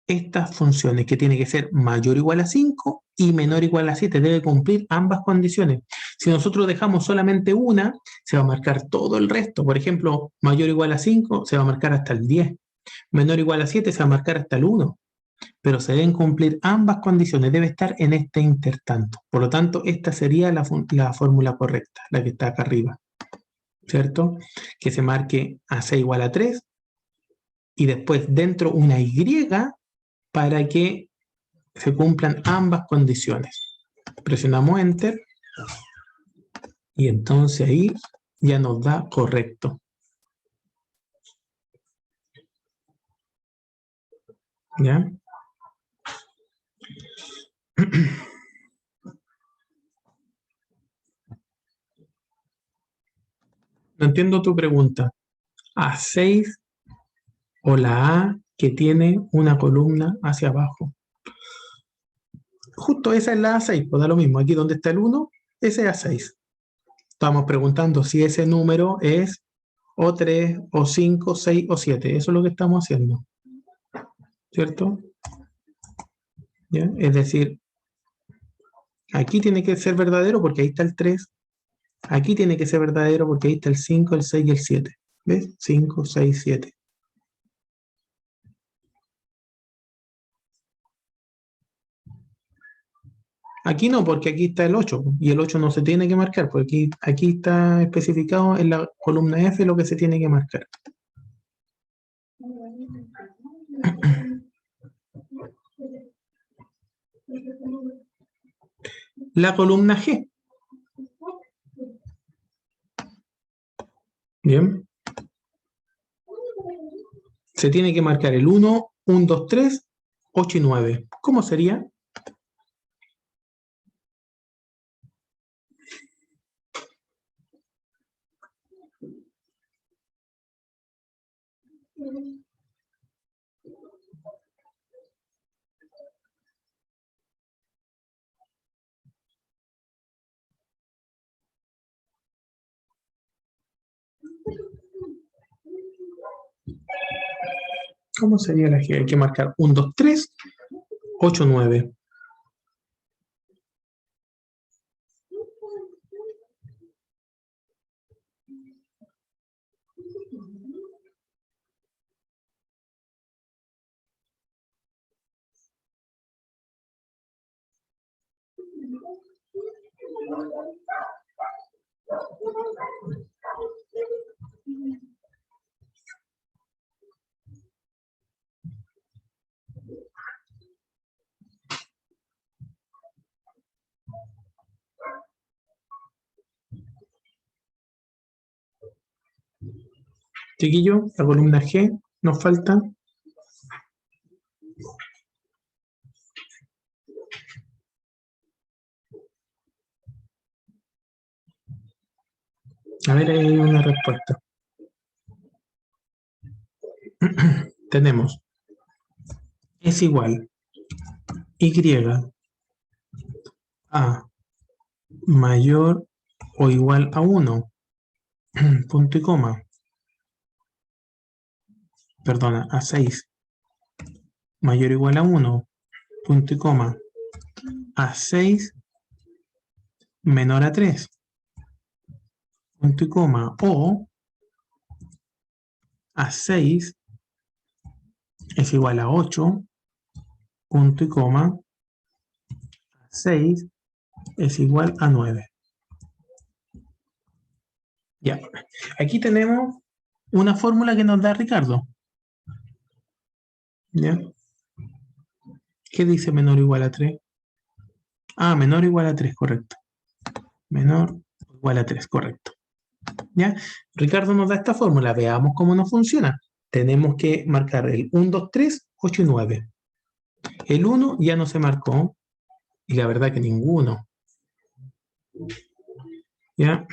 estas funciones, que tiene que ser mayor o igual a 5 y menor o igual a 7. Debe cumplir ambas condiciones. Si nosotros dejamos solamente una, se va a marcar todo el resto. Por ejemplo, mayor o igual a 5 se va a marcar hasta el 10. Menor o igual a 7 se va a marcar hasta el 1. Pero se deben cumplir ambas condiciones. Debe estar en este intertanto. Por lo tanto, esta sería la fórmula correcta, la que está acá arriba. ¿Cierto? Que se marque AC igual a 3 y después dentro una Y para que se cumplan ambas condiciones. Presionamos Enter y entonces ahí ya nos da correcto. ¿Ya? No entiendo tu pregunta. A6 o la A que tiene una columna hacia abajo. Justo esa es la A6, pues da lo mismo. Aquí donde está el 1, ese es A6. Estamos preguntando si ese número es o 3, o 5, 6 o 7. Eso es lo que estamos haciendo. ¿Cierto? ¿Ya? Es decir, aquí tiene que ser verdadero porque ahí está el 3. Aquí tiene que ser verdadero porque ahí está el 5, el 6 y el 7. ¿Ves? 5, 6, 7. Aquí no, porque aquí está el 8 y el 8 no se tiene que marcar, porque aquí está especificado en la columna F lo que se tiene que marcar. La columna G. Bien. Se tiene que marcar el 1, 1, 2, 3, 8 y 9. ¿Cómo sería? ¿Cómo sería la G? Hay que marcar 1, 2, 3, 8, 9. Chiquillo, la columna G nos falta. A ver, ahí hay una respuesta. Tenemos es igual Y a mayor o igual a 1, punto y coma, perdona, a 6, mayor o igual a 1, punto y coma, a 6 menor a 3, punto y coma, o a 6 es igual a 8, punto y coma, a 6 es igual a 9. Ya, aquí tenemos una fórmula que nos da Ricardo. ¿Ya? ¿Qué dice menor o igual a 3? Ah, menor o igual a 3, correcto. Menor o igual a 3, correcto. ¿Ya? Ricardo nos da esta fórmula, veamos cómo nos funciona. Tenemos que marcar el 1, 2, 3, 8 y 9. El 1 ya no se marcó, y la verdad que ninguno. ¿Ya?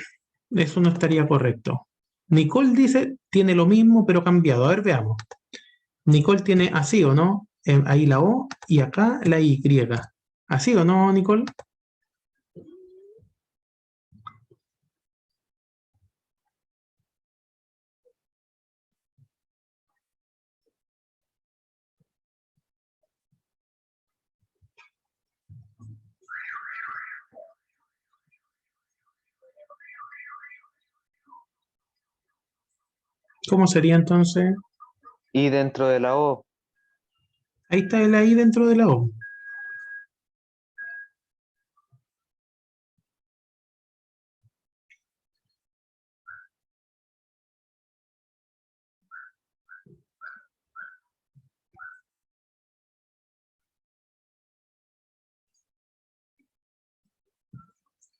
Eso no estaría correcto. Nicole dice, tiene lo mismo, pero cambiado. A ver, veamos. Nicole tiene así, ¿o no? Ahí la O y acá la Y. ¿Así o no, Nicole? ¿Cómo sería entonces? Y dentro de la O. Ahí está el I dentro de la O.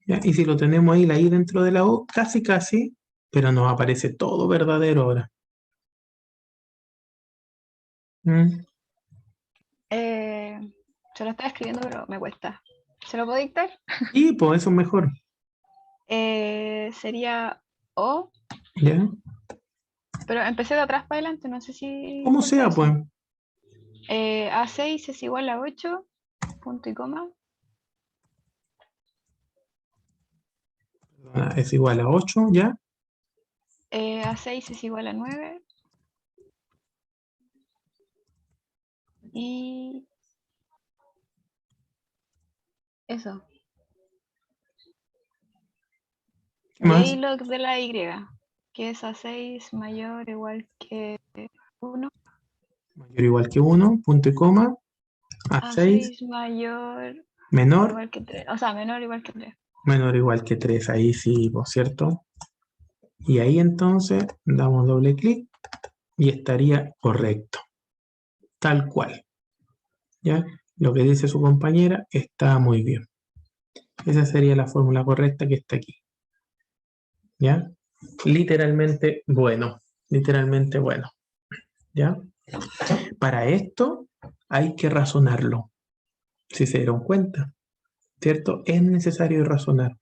¿Ya? Y si lo tenemos ahí, la I dentro de la O, casi casi, pero nos aparece todo verdadero ahora. ¿Mm? Se lo estaba escribiendo, pero me cuesta. ¿Se lo puedo dictar? Y pues eso es mejor. Sería O, ¿Ya? pero empecé de atrás para adelante, no sé si Como cuenta sea, eso. pues. A6 es igual a 8, punto y coma. Es igual a 8, ¿ya? A6 es igual a 9. Y eso. ¿Qué Y más? ahí lo de la Y, que es A6 mayor o igual que 1. Mayor o igual que 1, punto y coma. A6, A6 mayor o menor, igual que 3. O sea, menor o igual que 3. menor o igual que 3. Ahí sí, por cierto. Y ahí entonces damos doble clic y estaría correcto. Tal cual. ¿Ya? Lo que dice su compañera está muy bien. Esa sería la fórmula correcta que está aquí. ¿Ya? Literalmente bueno. Literalmente bueno. ¿Ya? Para esto hay que razonarlo. Si se dieron cuenta, ¿cierto? Es necesario razonar.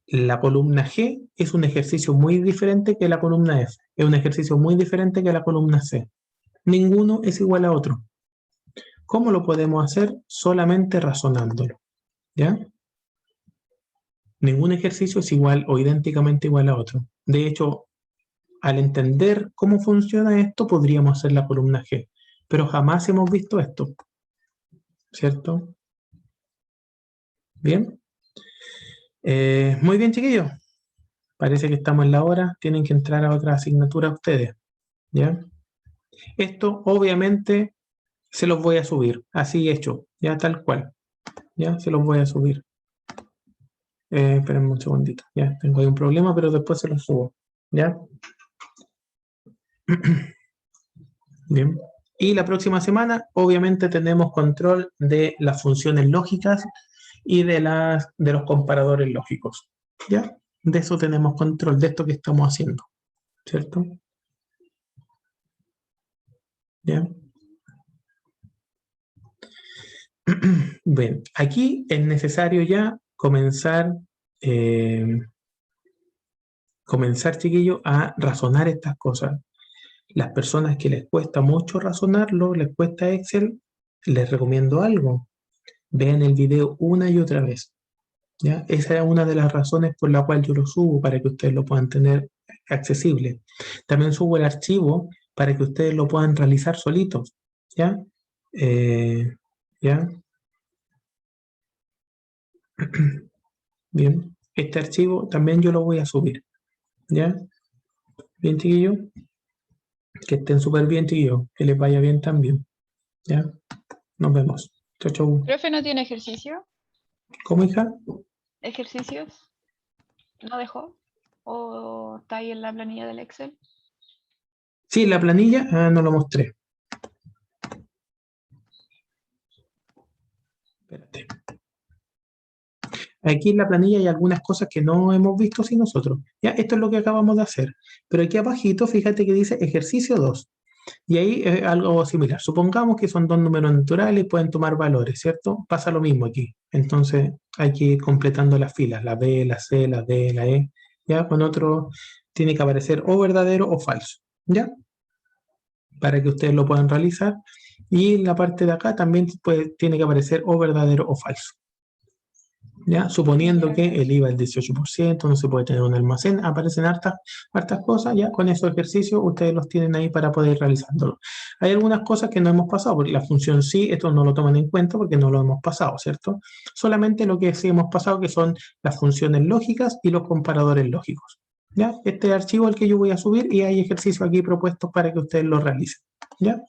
La columna G es un ejercicio muy diferente que la columna F. Es un ejercicio muy diferente que la columna C. Ninguno es igual a otro. ¿Cómo lo podemos hacer? Solamente razonándolo. ¿Ya? Ningún ejercicio es igual o idénticamente igual a otro. De hecho, al entender cómo funciona esto, podríamos hacer la columna G. Pero jamás hemos visto esto. ¿Cierto? Bien. Muy bien, chiquillos. Parece que estamos en la hora. Tienen que entrar a otra asignatura ustedes. ¿Ya? Esto, obviamente, se los voy a subir. Así hecho. Ya tal cual. Ya se los voy a subir. Espérenme un segundito. Ya tengo ahí un problema, pero después se los subo. ¿Ya? Bien. Y la próxima semana, obviamente, tenemos control de las funciones lógicas y de los comparadores lógicos. ¿Ya? De eso tenemos control, de esto que estamos haciendo. ¿Cierto? ¿Ya? Bien, aquí es necesario ya comenzar, chiquillos, a razonar estas cosas. Las personas que les cuesta mucho razonarlo, les cuesta Excel, les recomiendo algo. Vean el video una y otra vez. ¿Ya? Esa es una de las razones por la cual yo lo subo, para que ustedes lo puedan tener accesible. También subo el archivo para que ustedes lo puedan realizar solitos. ¿Ya? ¿Ya? Bien. Este archivo también yo lo voy a subir. ¿Ya? Bien, chiquillos. Que estén súper bien, chiquillos. Que les vaya bien también. ¿Ya? Nos vemos. Chau, chau. ¿Profe no tiene ejercicio? ¿Cómo, hija? ¿Ejercicios? ¿No dejó? ¿O está ahí en la planilla del Excel? Sí, la planilla, no lo mostré. Espérate. Aquí en la planilla hay algunas cosas que no hemos visto sin nosotros. Ya, esto es lo que acabamos de hacer. Pero aquí abajito, fíjate que dice ejercicio 2. Y ahí es algo similar. Supongamos que son dos números naturales y pueden tomar valores, ¿cierto? Pasa lo mismo aquí. Entonces hay que ir completando las filas, la B, la C, la D, la E. Ya, con otro tiene que aparecer o verdadero o falso. ¿Ya? Para que ustedes lo puedan realizar. Y en la parte de acá también tiene que aparecer o verdadero o falso. ¿Ya? Suponiendo Ya. que el IVA es 18%, no se puede tener un almacén, aparecen hartas cosas, ya con esos ejercicios ustedes los tienen ahí para poder ir realizándolo. Hay algunas cosas que no hemos pasado, porque la función sí, esto no lo toman en cuenta porque no lo hemos pasado, ¿cierto? Solamente lo que sí hemos pasado, que son las funciones lógicas y los comparadores lógicos. ¿Ya? Este archivo al que yo voy a subir y hay ejercicios aquí propuestos para que ustedes lo realicen. ¿Ya?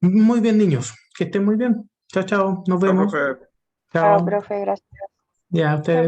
Muy bien, niños. Que estén muy bien. Chao, chao. Nos Chao, vemos. profe. Chao, Chao. profe, gracias. Ya, ustedes.